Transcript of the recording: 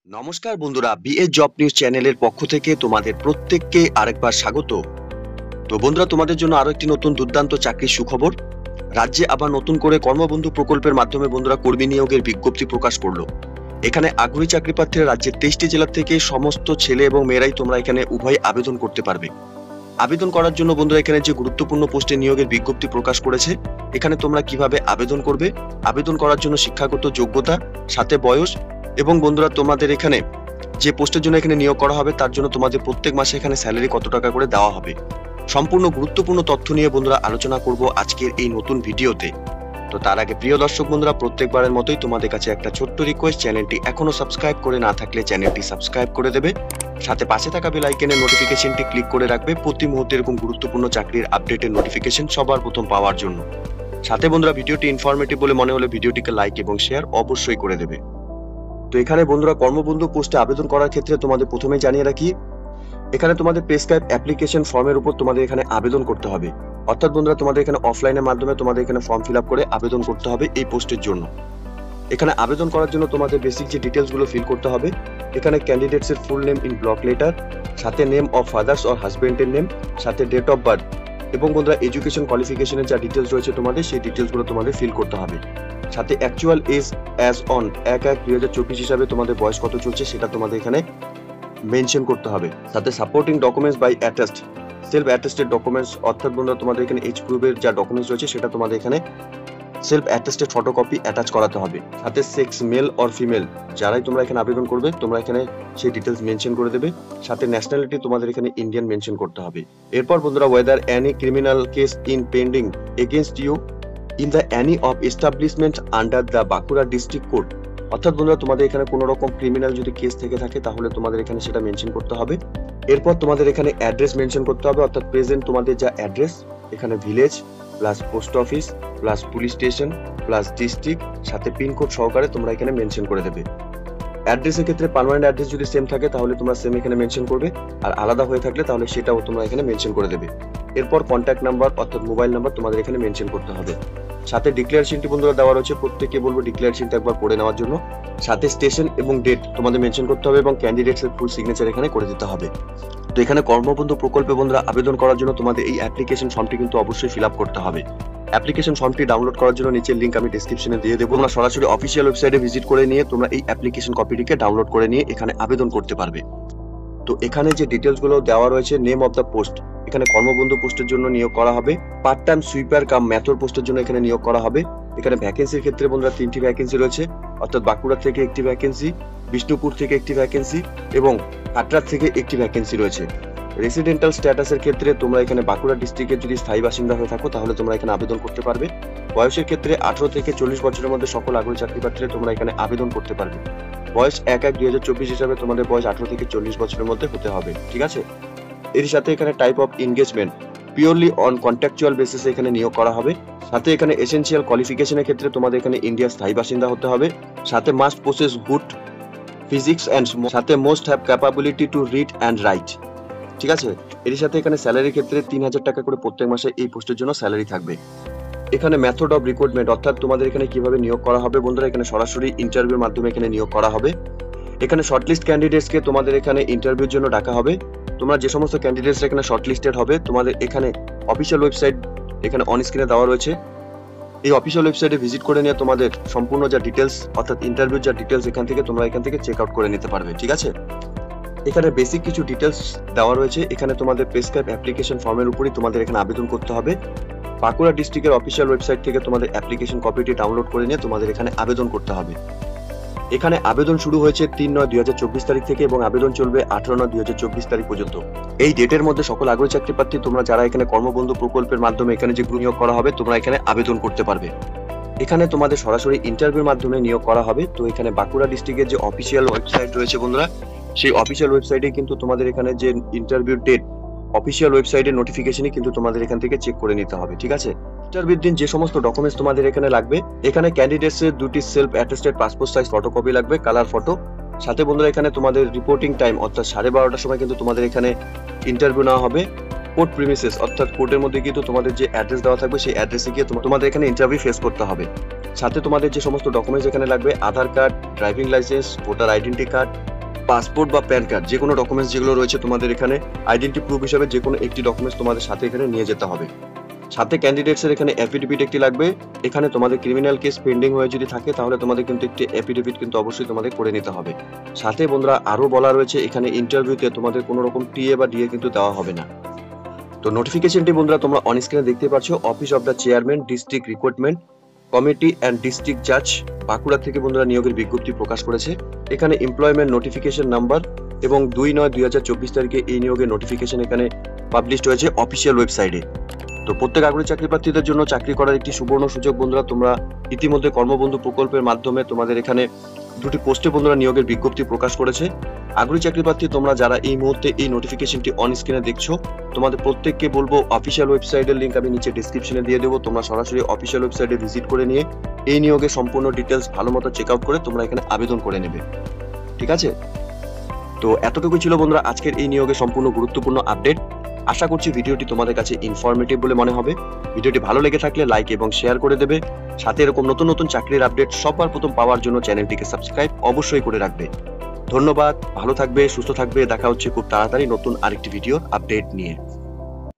নমস্কার বন্ধুরা, BA job news চ্যানেলের পক্ষ থেকে তোমাদের প্রত্যেককে আরেকবার স্বাগত। তো বন্ধুরা, তোমাদের জন্য আরো একটি নতুন দুর্দান্ত চাকরির সুখবর। রাজ্যে আবার নতুন করে কর্মবন্ধু প্রকল্পের মাধ্যমে বন্ধুরা কর্মী নিয়োগের বিজ্ঞপ্তি প্রকাশ করলো। এখানে আগ্রহী চাকরি প্রার্থীরা রাজ্যের 23টি জেলা থেকে সমস্ত ছেলে এবং মেয়েরাই তোমরা এখানে উভয় আবেদন করতে পারবে। আবেদন করার জন্য বন্ধুরা এখানে যে গুরুত্বপূর্ণ পোস্টে নিয়োগের বিজ্ঞপ্তি প্রকাশ করেছে, এখানে তোমরা কিভাবে আবেদন করবে, আবেদন করার জন্য শিক্ষাগত যোগ্যতা, সাথে বয়স, এবং বন্ধুরা তোমাদের এখানে যে পোস্টের জন্য এখানে নিয়োগ করা হবে তার জন্য তোমাদের প্রত্যেক মাসে এখানে স্যালারি কত টাকা করে দেওয়া হবে, সম্পূর্ণ গুরুত্বপূর্ণ তথ্য নিয়ে বন্ধুরা আলোচনা করব আজকের এই নতুন ভিডিওতে। তো তার আগে প্রিয় দর্শক বন্ধুরা, প্রত্যেকবারের মতোই তোমাদের কাছে একটা ছোট্ট রিকোয়েস্ট, চ্যানেলটি এখনো সাবস্ক্রাইব করে না থাকলে চ্যানেলটি সাবস্ক্রাইব করে দেবে, সাথে পাশে থাকা বেল আইকনের নোটিফিকেশনটি ক্লিক করে রাখবে প্রতি মুহূর্তে এরকম গুরুত্বপূর্ণ চাকরির আপডেটের নোটিফিকেশন সবার প্রথম পাওয়ার জন্য। সাথে বন্ধুরা, ভিডিওটি ইনফরমেটিভ বলে মনে হলে ভিডিওটিকে লাইক এবং শেয়ার অবশ্যই করে দেবে। তো এখানে বন্ধুরা কর্মবন্ধু পোস্টে আবেদন করার ক্ষেত্রে তোমাদের প্রথমেই জানিয়ে রাখি, এখানে তোমাদের প্রেসক্রাইব অ্যাপ্লিকেশন ফর্মের উপর তোমাদের এখানে আবেদন করতে হবে। অর্থাৎ বন্ধুরা তোমাদের এখানে অফলাইনের মাধ্যমে তোমাদের এখানে ফর্ম ফিল আপ করে আবেদন করতে হবে এই পোস্টের জন্য। এখানে আবেদন করার জন্য তোমাদের বেসিক যে ডিটেলস গুলো ফিল করতে হবে, এখানে ক্যান্ডিডেটস এর full name in block letter, সাথে নেম অফ ফাদার্স অর হাজবেন্ডের নেম, সাথে ডেট অফ বার্থ, এবং বন্ধুরা এডুকেশন কোয়ালিফিকেশনের যা ডিটেলস রয়েছে তোমাদের সেই ডিটেলস গুলো তোমাদের ফিল করতে হবে। সাথে অ্যাকচুয়াল এজ অ্যাজ অন 1/1/2024 হিসাবে তোমাদের বয়স কত চলছে সেটা তোমাদের এখানে মেনশন করতে হবে। সাথে supporting documents by attest, self attested documents, অর্থাৎ বন্ধুরা তোমাদের এখানে এজ প্রুফের যা ডকুমেন্টস রয়েছে সেটা তোমাদের এখানে সেলফ অ্যাটেস্টেড ফটোকপি অ্যাটাচ করাতে হবে। সাথে সেক্স মেল অর ফিমেল, যারাই তোমরা এখানে আবেদন করবে তোমরা এখানে সেই ডিটেলস মেনশন করে দেবে। সাথে ন্যাশনালিটি তোমাদের এখানে ইন্ডিয়ান মেনশন করতে হবে। এরপর বন্ধুরা, whether any criminal case in pending against you in the any of establishment under the Bankura district code, অর্থাৎ বন্ধুরা তোমাদের এখানে কোনো রকম ক্রিমিনাল যদি কেস থেকে থাকে তাহলে তোমাদের এখানে সেটা মেনশন করতে হবে। এরপর তোমাদের এখানে অ্যাড্রেস মেনশন করতে হবে, অর্থাৎ প্রেজেন্ট তোমাদের যা অ্যাড্রেস, এখানে village plus post office plus police station plus district, সাথে পিনকোড সহকারে তোমরা এখানে মেনশন করে দেবে। অ্যাড্রেসের ক্ষেত্রে পার্মানেন্ট অ্যাড্রেস যদি সেম থাকে তাহলে তোমরা সেম এখানে মেনশন করবে, আর আলাদা হয়ে থাকলে তাহলে সেটাও তোমরা এখানে মেনশন করে দেবে। এরপর কন্ট্যাক্ট নাম্বার অর্থাৎ মোবাইল নাম্বার তোমাদের এখানে মেনশন করতে হবে। সাথে ডিক্লারেশনটি বন্ধুরা দেওয়া রয়েছে, প্রত্যেককে বলবো ডিক্লারেশনটা একবার পড়ে নেওয়ার জন্য। সাথে স্টেশন এবং ডেট তোমাদের মেনশন করতে হবে এবং ক্যান্ডিডেটস এর ফুল সিগনেচার এখানে করে দিতে হবে। তো এখানে কর্মবন্ধু প্রকল্পে বন্ধুরা আবেদন করার জন্য তোমাদের এই অ্যাপ্লিকেশন ফর্মটি কিন্তু অবশ্যই ফিল আপ করতে হবে। অ্যাপ্লিকেশন ফর্মটি ডাউনলোড করার জন্য নিচের লিংক আমি ডেসক্রিপশনে দিয়ে দেবো, তোমরা সরাসরি অফিসিয়াল ওয়েবসাইটে ভিজিট করে নিয়ে তোমরা এই অ্যাপ্লিকেশন কপিটিকে ডাউনলোড করে নিয়ে এখানে আবেদন করতে পারবে। তো এখানে যে ডিটেলস গুলো দেওয়া রয়েছে, নেম অফ দ্য পোস্ট, এখানে কর্মবন্ধু পোস্টের জন্য নিয়োগ করা হবে। পার্ট টাইম সুইপার কাম ম্যাথর পোস্টের জন্য এখানে নিয়োগ করা হবে। এখানে ভ্যাকেন্সির ক্ষেত্রে বন্ধুরা 3টি ভ্যাকেন্সি রয়েছে, অর্থাৎ বাঁকুড়া থেকে একটি ভ্যাকেন্সি, বিষ্ণুপুর থেকে একটি ভ্যাকেন্সি এবং কাটরা থেকে একটি ভ্যাকেন্সি রয়েছে। রেসিডেন্টাল স্ট্যাটাসের ক্ষেত্রে তোমরা এখানে বাঁকুড়া ডিস্ট্রিক্টের যদি স্থায়ী বাসিন্দা হয়ে থাকো তাহলে তোমরা এখানে আবেদন করতে পারবে। বয়সের ক্ষেত্রে 18 থেকে 40 বছরের মধ্যে সকল আগ্রহী চাকরি প্রার্থীরা তোমরা এখানে আবেদন করতে পারবে। বয়স 1/1/2024 হিসাবে তোমাদের বয়স 18 থেকে 40 বছরের মধ্যে হতে হবে, ঠিক আছে। এর সাথে এখানে type of engagement purely on contractual বেসিসে এখানে নিয়োগ করা হবে। সাথে এখানে এসেনশিয়াল কোয়ালিফিকেশনের ক্ষেত্রে তোমাদের এখানে ইন্ডিয়ার স্থায়ী বাসিন্দা হতে হবে। সাথে must possess good physics and, সাথে most have capability to read and write, ঠিক আছে। এর সাথে এখানে স্যালারির ক্ষেত্রে 3000 টাকা করে প্রত্যেক মাসে এই পোস্টের জন্য স্যালারি থাকবে। এখানে মেথড অফ রিক্রুটমেন্ট, অর্থাৎ তোমাদের এখানে কিভাবে নিয়োগ করা হবে বন্ধুরা, এখানে সরাসরি ইন্টারভিউর মাধ্যমে এখানে নিয়োগ করা হবে। এখানে শর্টলিস্ট ক্যান্ডিডেটসকে তোমাদের এখানে ইন্টারভিউর জন্য ডাকা হবে। তোমরা যে সমস্ত ক্যান্ডিডেটস এখানে শর্টলিস্টেড হবে তোমাদের এখানে অফিসিয়াল ওয়েবসাইট এখানে অন স্ক্রিনে দেওয়া রয়েছে, এই অফিসিয়াল ওয়েবসাইটে ভিজিট করে নিয়ে তোমাদের সম্পূর্ণ যা ডিটেলস অর্থাৎ ইন্টারভিউর যা ডিটেলস এখান থেকে চেক আউট করে নিতে পারবে, ঠিক আছে। এখানে বেসিক কিছু ডিটেলস দেওয়া রয়েছে, এখানে তোমাদের প্রেসক্রাইব অ্যাপ্লিকেশন ফর্মের উপরই তোমাদের এখানে আবেদন করতে হবে। বাঁকুড়া ডিস্ট্রিক্টের অফিসিয়াল ওয়েবসাইট থেকে তোমাদের অ্যাপ্লিকেশন কপিটি ডাউনলোড করে নিয়ে তোমাদের এখানে আবেদন করতে হবে। এখানে আবেদন শুরু হয়েছে 3/9/2024 তারিখ থেকে এবং আবেদন চলবে 18/9/2024 তারিখ পর্যন্ত। এই ডেটের মধ্যে সকল আগ্রহী চাকরি প্রার্থী তোমরা যারা এখানে কর্মবন্ধু প্রকল্পের মাধ্যমে এখানে যে নিয়োগ করা হবে তোমরা এখানে আবেদন করতে পারবে। এখানে তোমাদের সরাসরি ইন্টারভিউর মাধ্যমে নিয়োগ করা হবে। তো এখানে বাঁকুড়া ডিস্ট্রিক্টের যে অফিসিয়াল ওয়েবসাইট রয়েছে বন্ধুরা, সেই অফিসিয়াল ওয়েবসাইটে কিন্তু তোমাদের এখানে যে ইন্টারভিউ ডেট অফিসিয়াল ওয়েবসাইটের নোটিফিকেশনই কিন্তু তোমাদের এখান থেকে চেক করে নিতে হবে, ঠিক আছে। ইন্টারভিউর দিন যে সমস্ত ডকুমেন্টস তোমাদের এখানে লাগবে, এখানে ক্যান্ডিডেটস এর 2টি self attested passport size photocopy লাগবে, কালার ফটো। সাথে বন্ধুরা এখানে তোমাদের রিপোর্টিং টাইম অর্থাৎ 12:30টার সময় কিন্তু তোমাদের এখানে ইন্টারভিউ নেওয়া হবে। কোর্ট প্রিমিসেস অর্থাৎ কোর্টের মধ্যে কিন্তু তোমাদের যে অ্যাড্রেস দেওয়া থাকবে সেই অ্যাড্রেসে গিয়ে তোমাদের এখানে ইন্টারভিউ ফেস করতে হবে। সাথে তোমাদের যে সমস্ত ডকুমেন্টস এখানে লাগবে, Aadhaar card, driving licence, voter identity card, passport বা প্যান কার্ড যে কোনো ডকুমেন্টস যেগুলো রয়েছে তোমাদের এখানে আইডেন্টি প্রুফ হিসেবে যে কোনো একটি ডকুমেন্টস তোমাদের সাথে এখানে নিয়ে যেতে হবে। সাথে ক্যান্ডিডেটসের এখানে অ্যাফিডেভিট একটি লাগবে। এখানে তোমাদের ক্রিমিনাল কেস পেন্ডিং হয়ে যদি থাকে তাহলে তোমাদের কিন্তু একটি অ্যাফিডেভিট কিন্তু অবশ্যই তোমাদের করে নিতে হবে। সাথে বন্ধুরা আরো বলা রয়েছে এখানে ইন্টারভিউতে তোমাদের কোনো রকম টিএ বা ডিএ কিন্তু দেওয়া হবে না। তো নোটিফিকেশনটি বন্ধুরা তোমরা অন স্ক্রিনে দেখতে পাচ্ছ, office of the chairman district recruitment committee and district জাজ বাঁকুড়া থেকে বন্ধুরা নিয়োগের বিজ্ঞপ্তি প্রকাশ করেছে। এখানে এমপ্লয়মেন্ট নোটিফিকেশন নাম্বার এবং 2/9/2024 তারিখে এই নিয়োগের নোটিফিকেশন এখানে পাবলিশড হয়েছে অফিসিয়াল ওয়েবসাইটে। তো প্রত্যেক আগ্রহী চাকরি প্রার্থীদের জন্য চাকরি করার একটি সুবর্ণ সুযোগ বন্ধুরা। তোমরা ইতিমধ্যে কর্মবন্ধু প্রকল্পের মাধ্যমে তোমাদের এখানে 2টি পোস্টে বন্ধুরা নিয়োগের বিজ্ঞপ্তি প্রকাশ করেছে। আগ্রহী চাকরি প্রার্থী তোমরা যারা এই মুহূর্তে এই নোটিফিকেশনটি অন স্ক্রিনে দেখছো, তোমাদের প্রত্যেককে বলবো অফিসিয়াল ওয়েবসাইটের লিংক আমি নিচে ডেসক্রিপশনে দিয়ে দেবো। তোমরা সরাসরি অফিসিয়াল ওয়েবসাইটে ভিজিট করে নিয়ে এই নিয়োগের সম্পূর্ণ ডিটেলস ভালো মতো চেক আউট করে তোমরা এখানে আবেদন করে নেবে, ঠিক আছে? তো এতটুকু ছিল বন্ধুরা আজকের এই নিয়োগের সম্পূর্ণ গুরুত্বপূর্ণ আপডেট। আশা করছি ভিডিওটি তোমাদের কাছে ইনফরমেটিভ বলে মনে হবে। ভিডিওটি ভালো লেগে থাকলে লাইক এবং শেয়ার করে দেবে। সাথে এরকম নতুন নতুন চাকরির আপডেট সবার প্রথম পাওয়ার জন্য চ্যানেলটিকে সাবস্ক্রাইব অবশ্যই করে রাখবে। ধন্যবাদ, ভালো থাকবে, সুস্থ থাকবে। দেখা হচ্ছে খুব তাড়াতাড়ি নতুন আরেকটি ভিডিওর আপডেট নিয়ে।